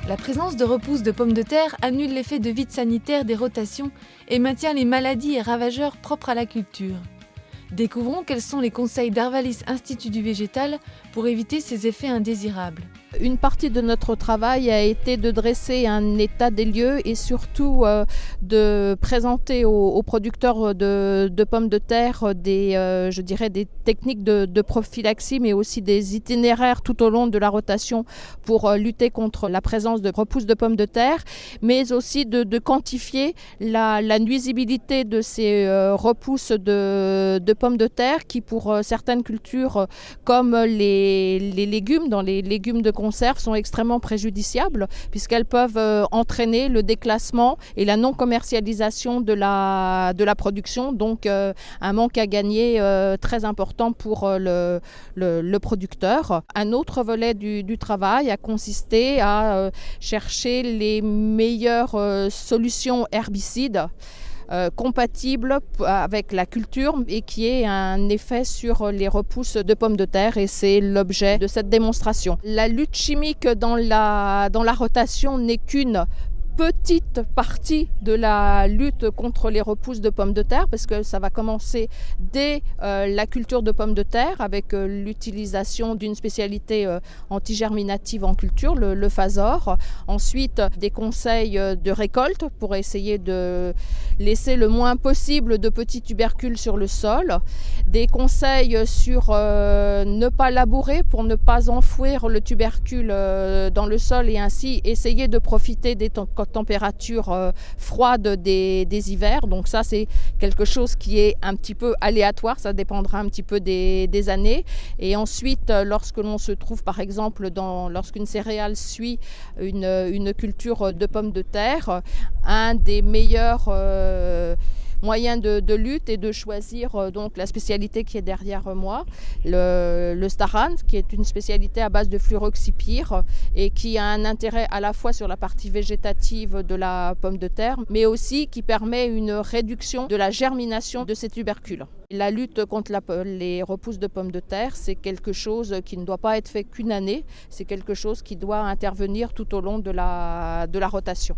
La présence de repousses de pommes de terre annule l'effet de vide sanitaire des rotations et maintient les maladies et ravageurs propres à la culture. Découvrons quels sont les conseils d'Arvalis Institut du Végétal pour éviter ces effets indésirables. Une partie de notre travail a été de dresser un état des lieux et surtout de présenter aux producteurs de pommes de terre des techniques de prophylaxie, mais aussi des itinéraires tout au long de la rotation pour lutter contre la présence de repousses de pommes de terre, mais aussi de quantifier la nuisibilité de ces repousses de pommes de terre qui, pour certaines cultures comme les légumes, dans les légumes de conserve, sont extrêmement préjudiciables puisqu'elles peuvent entraîner le déclassement et la non-commercialisation de la production, donc un manque à gagner très important pour le producteur. Un autre volet du travail a consisté à chercher les meilleures solutions herbicides compatible avec la culture et qui ait un effet sur les repousses de pommes de terre, et c'est l'objet de cette démonstration. La lutte chimique dans la rotation n'est qu'une petite partie de la lutte contre les repousses de pommes de terre, parce que ça va commencer dès la culture de pommes de terre avec l'utilisation d'une spécialité antigerminative en culture, le Phasor. Ensuite, des conseils de récolte pour essayer de laisser le moins possible de petits tubercules sur le sol. Des conseils sur ne pas labourer pour ne pas enfouir le tubercule dans le sol et ainsi essayer de profiter des températures froides des hivers. Donc ça, c'est quelque chose qui est un petit peu aléatoire, ça dépendra un petit peu des années. Et ensuite, lorsque l'on se trouve par exemple lorsqu'une céréale suit une culture de pommes de terre, un des meilleurs moyen de lutte et de choisir donc la spécialité qui est derrière moi, le Staran, qui est une spécialité à base de fluroxypyre et qui a un intérêt à la fois sur la partie végétative de la pomme de terre, mais aussi qui permet une réduction de la germination de ces tubercules. La lutte contre les repousses de pommes de terre, c'est quelque chose qui ne doit pas être fait qu'une année, c'est quelque chose qui doit intervenir tout au long de la rotation.